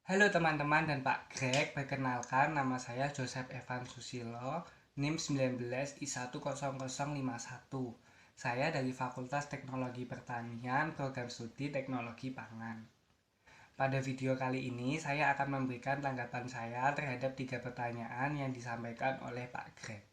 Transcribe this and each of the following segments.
Halo teman-teman dan Pak Greg, perkenalkan nama saya Joseph Evan Susilo, NIM 19I10051. Saya dari Fakultas Teknologi Pertanian, Program Studi Teknologi Pangan. Pada video kali ini, saya akan memberikan tanggapan saya terhadap 3 pertanyaan yang disampaikan oleh Pak Greg.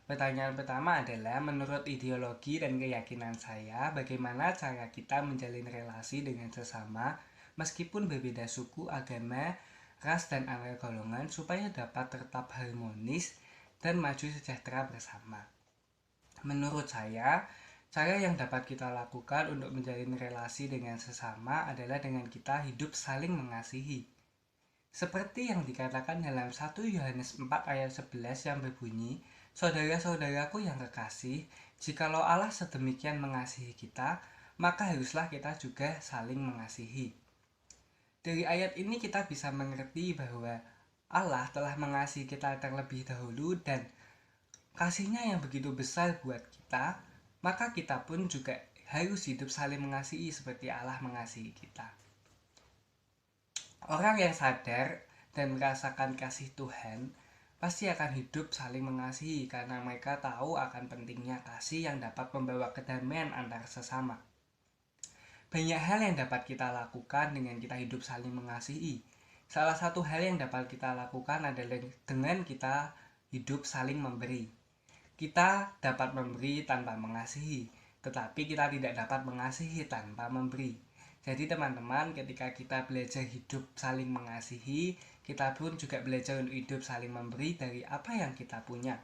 Pertanyaan pertama adalah, menurut ideologi dan keyakinan saya, bagaimana cara kita menjalin relasi dengan sesama meskipun berbeda suku, agama, ras, dan antar golongan supaya dapat tetap harmonis dan maju sejahtera bersama. Menurut saya, cara yang dapat kita lakukan untuk menjalin relasi dengan sesama adalah dengan kita hidup saling mengasihi. Seperti yang dikatakan dalam 1 Yohanes 4 ayat 11 yang berbunyi, "Saudara-saudaraku yang kekasih, jikalau Allah sedemikian mengasihi kita, maka haruslah kita juga saling mengasihi." Dari ayat ini kita bisa mengerti bahwa Allah telah mengasihi kita terlebih dahulu dan kasihnya yang begitu besar buat kita, maka kita pun juga harus hidup saling mengasihi seperti Allah mengasihi kita. Orang yang sadar dan merasakan kasih Tuhan pasti akan hidup saling mengasihi karena mereka tahu akan pentingnya kasih yang dapat membawa kedamaian antar sesama. Banyak hal yang dapat kita lakukan dengan kita hidup saling mengasihi. Salah satu hal yang dapat kita lakukan adalah dengan kita hidup saling memberi. Kita dapat memberi tanpa mengasihi, tetapi kita tidak dapat mengasihi tanpa memberi. Jadi teman-teman, ketika kita belajar hidup saling mengasihi, kita pun juga belajar untuk hidup saling memberi dari apa yang kita punya.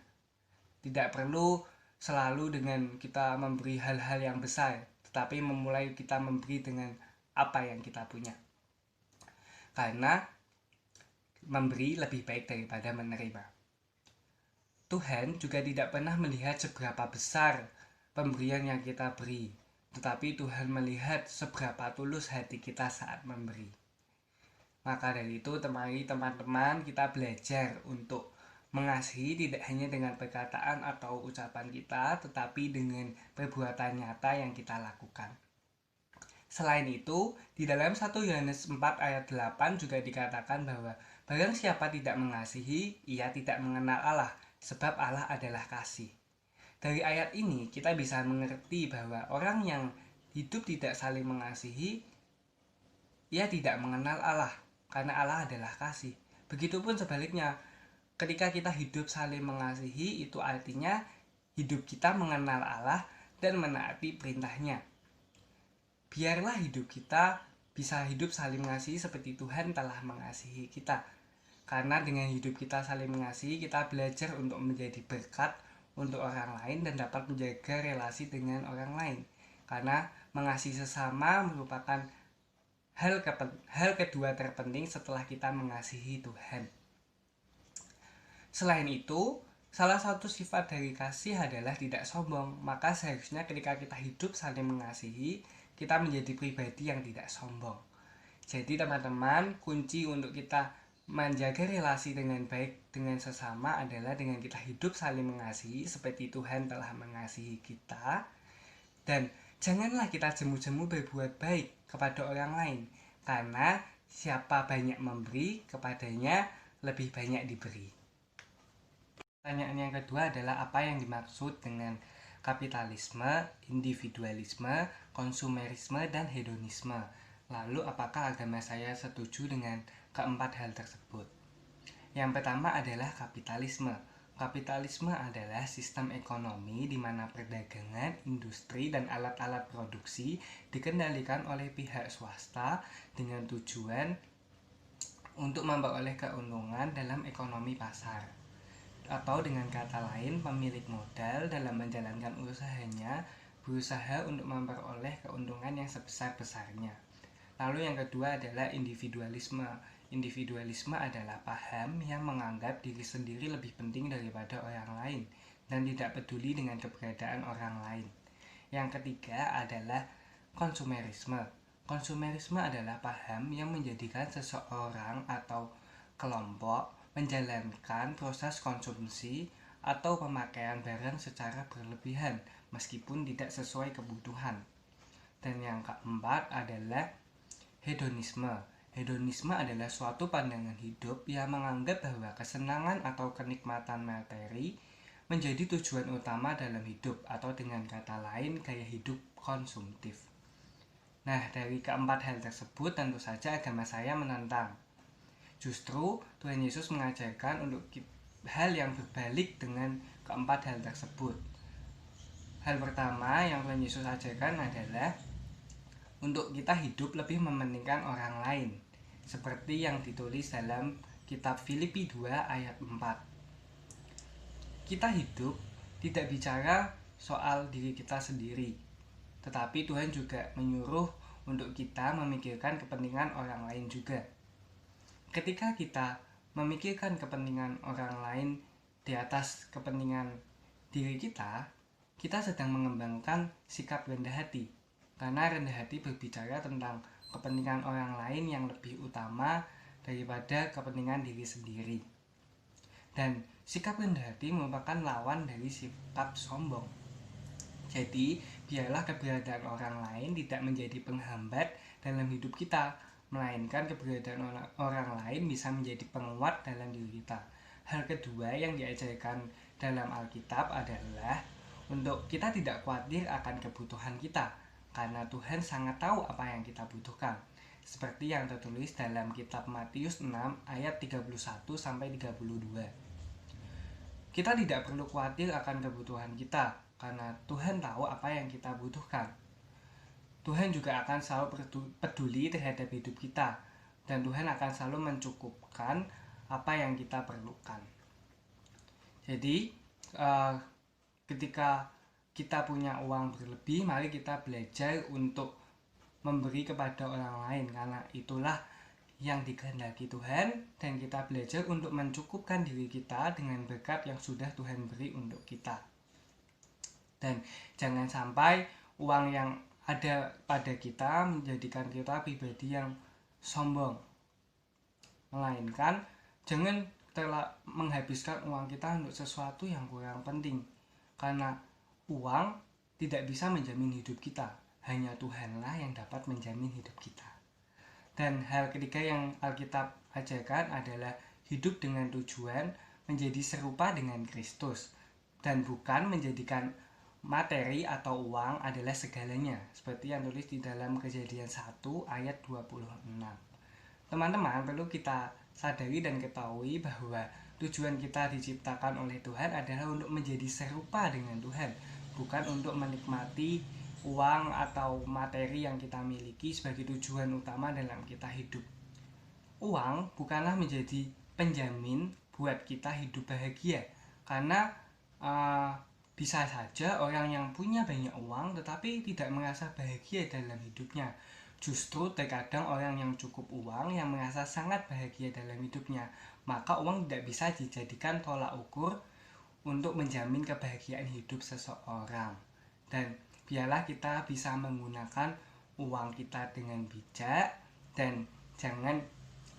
Tidak perlu selalu dengan kita memberi hal-hal yang besar, tetapi memulai kita memberi dengan apa yang kita punya. Karena memberi lebih baik daripada menerima. Tuhan juga tidak pernah melihat seberapa besar pemberian yang kita beri, tetapi Tuhan melihat seberapa tulus hati kita saat memberi. Maka dari itu, teman-teman, kita belajar untuk mengasihi tidak hanya dengan perkataan atau ucapan kita, tetapi dengan perbuatan nyata yang kita lakukan. Selain itu, di dalam 1 Yohanes 4 ayat 8 juga dikatakan bahwa barang siapa tidak mengasihi, ia tidak mengenal Allah, sebab Allah adalah kasih. Dari ayat ini kita bisa mengerti bahwa orang yang hidup tidak saling mengasihi, ia tidak mengenal Allah, karena Allah adalah kasih. Begitupun sebaliknya, ketika kita hidup saling mengasihi, itu artinya hidup kita mengenal Allah dan menaati perintahnya. Biarlah hidup kita bisa hidup saling mengasihi seperti Tuhan telah mengasihi kita. Karena dengan hidup kita saling mengasihi, kita belajar untuk menjadi berkat untuk orang lain dan dapat menjaga relasi dengan orang lain. Karena mengasihi sesama merupakan hal kedua terpenting setelah kita mengasihi Tuhan. Selain itu, salah satu sifat dari kasih adalah tidak sombong. Maka seharusnya ketika kita hidup saling mengasihi, kita menjadi pribadi yang tidak sombong. Jadi teman-teman, kunci untuk kita menjaga relasi dengan baik dengan sesama adalah dengan kita hidup saling mengasihi seperti Tuhan telah mengasihi kita. Dan janganlah kita jemu-jemu berbuat baik kepada orang lain, karena siapa banyak memberi, kepadanya lebih banyak diberi. Pertanyaan yang kedua adalah apa yang dimaksud dengan kapitalisme, individualisme, konsumerisme, dan hedonisme. Lalu apakah agama saya setuju dengan keempat hal tersebut? Yang pertama adalah kapitalisme. Kapitalisme adalah sistem ekonomi di mana perdagangan, industri, dan alat-alat produksi dikendalikan oleh pihak swasta dengan tujuan untuk memperoleh keuntungan dalam ekonomi pasar. Atau dengan kata lain, pemilik modal dalam menjalankan usahanya berusaha untuk memperoleh keuntungan yang sebesar-besarnya. Lalu yang kedua adalah individualisme. Individualisme adalah paham yang menganggap diri sendiri lebih penting daripada orang lain dan tidak peduli dengan keberadaan orang lain. Yang ketiga adalah konsumerisme. Konsumerisme adalah paham yang menjadikan seseorang atau kelompok menjalankan proses konsumsi atau pemakaian barang secara berlebihan meskipun tidak sesuai kebutuhan. Dan yang keempat adalah hedonisme. Hedonisme adalah suatu pandangan hidup yang menganggap bahwa kesenangan atau kenikmatan materi menjadi tujuan utama dalam hidup, atau dengan kata lain gaya hidup konsumtif. Nah, dari keempat hal tersebut tentu saja agama saya menentang. Justru Tuhan Yesus mengajarkan untuk hal yang berbalik dengan keempat hal tersebut. Hal pertama yang Tuhan Yesus ajarkan adalah untuk kita hidup lebih mementingkan orang lain, seperti yang ditulis dalam kitab Filipi 2 ayat 4. Kita hidup tidak bicara soal diri kita sendiri, tetapi Tuhan juga menyuruh untuk kita memikirkan kepentingan orang lain juga. Ketika kita memikirkan kepentingan orang lain di atas kepentingan diri kita sedang mengembangkan sikap rendah hati. Karena rendah hati berbicara tentang kepentingan orang lain yang lebih utama daripada kepentingan diri sendiri. Dan sikap rendah hati merupakan lawan dari sikap sombong. Jadi, biarlah keberadaan orang lain tidak menjadi penghambat dalam hidup kita, melainkan keberadaan orang lain bisa menjadi penguat dalam diri kita. Hal kedua yang diajarkan dalam Alkitab adalah untuk kita tidak khawatir akan kebutuhan kita, karena Tuhan sangat tahu apa yang kita butuhkan. Seperti yang tertulis dalam kitab Matius 6 ayat 31-32. Kita tidak perlu khawatir akan kebutuhan kita, karena Tuhan tahu apa yang kita butuhkan. Tuhan juga akan selalu peduli terhadap hidup kita, dan Tuhan akan selalu mencukupkan apa yang kita perlukan. Jadi, ketika kita punya uang berlebih, mari kita belajar untuk memberi kepada orang lain, karena itulah yang dikehendaki Tuhan, dan kita belajar untuk mencukupkan diri kita dengan berkat yang sudah Tuhan beri untuk kita. Dan jangan sampai uang yang ada pada kita menjadikan kita pribadi yang sombong, melainkan jangan menghabiskan uang kita untuk sesuatu yang kurang penting, karena uang tidak bisa menjamin hidup kita, hanya Tuhanlah yang dapat menjamin hidup kita. Dan hal ketiga yang Alkitab ajarkan adalah hidup dengan tujuan menjadi serupa dengan Kristus, dan bukan menjadikan materi atau uang adalah segalanya, seperti yang tulis di dalam Kejadian 1 ayat 26. Teman-teman, perlu kita sadari dan ketahui bahwa tujuan kita diciptakan oleh Tuhan adalah untuk menjadi serupa dengan Tuhan, bukan untuk menikmati uang atau materi yang kita miliki sebagai tujuan utama dalam kita hidup. Uang bukanlah menjadi penjamin buat kita hidup bahagia, karena bisa saja orang yang punya banyak uang tetapi tidak merasa bahagia dalam hidupnya. Justru terkadang orang yang cukup uang yang merasa sangat bahagia dalam hidupnya. Maka uang tidak bisa dijadikan tolak ukur untuk menjamin kebahagiaan hidup seseorang. Dan biarlah kita bisa menggunakan uang kita dengan bijak, dan jangan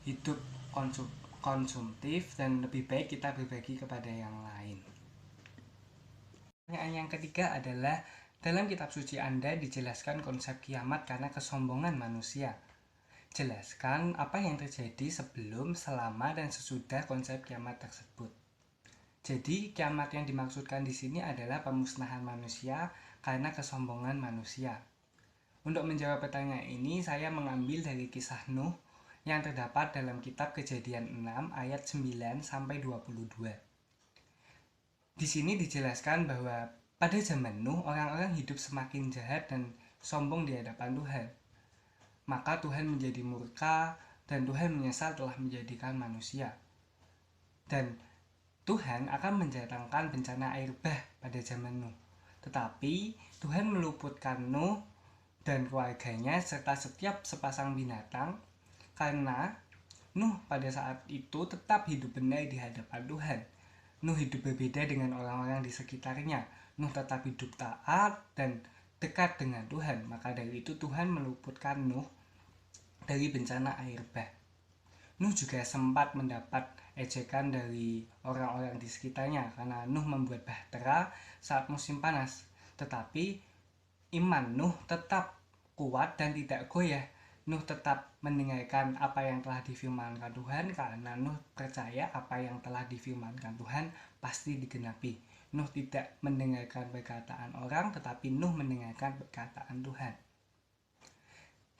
hidup konsumtif, dan lebih baik kita berbagi kepada yang lain. Pertanyaan yang ketiga adalah, dalam kitab suci Anda dijelaskan konsep kiamat karena kesombongan manusia. Jelaskan apa yang terjadi sebelum, selama, dan sesudah konsep kiamat tersebut. Jadi, kiamat yang dimaksudkan di sini adalah pemusnahan manusia karena kesombongan manusia. Untuk menjawab pertanyaan ini, saya mengambil dari kisah Nuh yang terdapat dalam kitab Kejadian 6 ayat 9-22. Di sini dijelaskan bahwa pada zaman Nuh, orang-orang hidup semakin jahat dan sombong di hadapan Tuhan. Maka Tuhan menjadi murka, dan Tuhan menyesal telah menjadikan manusia. Dan Tuhan akan mendatangkan bencana air bah pada zaman Nuh. Tetapi Tuhan meluputkan Nuh dan keluarganya serta setiap sepasang binatang, karena Nuh pada saat itu tetap hidup benar di hadapan Tuhan. Nuh hidup berbeda dengan orang-orang di sekitarnya. Nuh tetap hidup taat dan dekat dengan Tuhan. Maka dari itu Tuhan meluputkan Nuh dari bencana air bah. Nuh juga sempat mendapat ejekan dari orang-orang di sekitarnya karena Nuh membuat bahtera saat musim panas. Tetapi iman Nuh tetap kuat dan tidak goyah, Nuh tetap mendengarkan apa yang telah difirmankan Tuhan karena Nuh percaya apa yang telah difirmankan Tuhan pasti digenapi. Nuh tidak mendengarkan perkataan orang, tetapi Nuh mendengarkan perkataan Tuhan.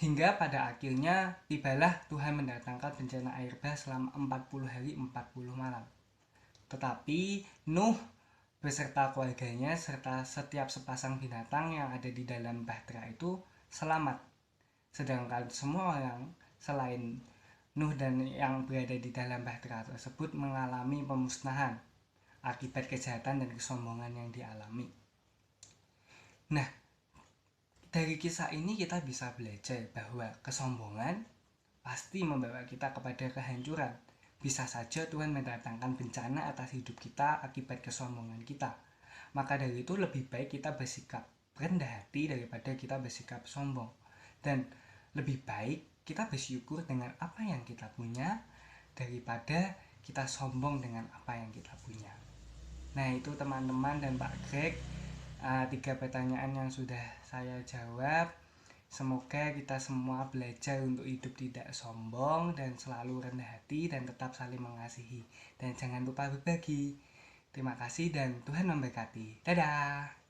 Hingga pada akhirnya tibalah Tuhan mendatangkan bencana air bah selama 40 hari 40 malam. Tetapi Nuh beserta keluarganya serta setiap sepasang binatang yang ada di dalam bahtera itu selamat. Sedangkan semua orang selain Nuh dan yang berada di dalam bahtera tersebut mengalami pemusnahan akibat kejahatan dan kesombongan yang dialami. Nah, dari kisah ini kita bisa belajar bahwa kesombongan pasti membawa kita kepada kehancuran. Bisa saja Tuhan mendatangkan bencana atas hidup kita akibat kesombongan kita. Maka dari itu lebih baik kita bersikap rendah hati daripada kita bersikap sombong. Dan lebih baik kita bersyukur dengan apa yang kita punya daripada kita sombong dengan apa yang kita punya. Nah, itu teman-teman dan Pak Greg, 3 pertanyaan yang sudah saya jawab. Semoga kita semua belajar untuk hidup tidak sombong dan selalu rendah hati dan tetap saling mengasihi. Dan jangan lupa berbagi. Terima kasih dan Tuhan memberkati. Dadah!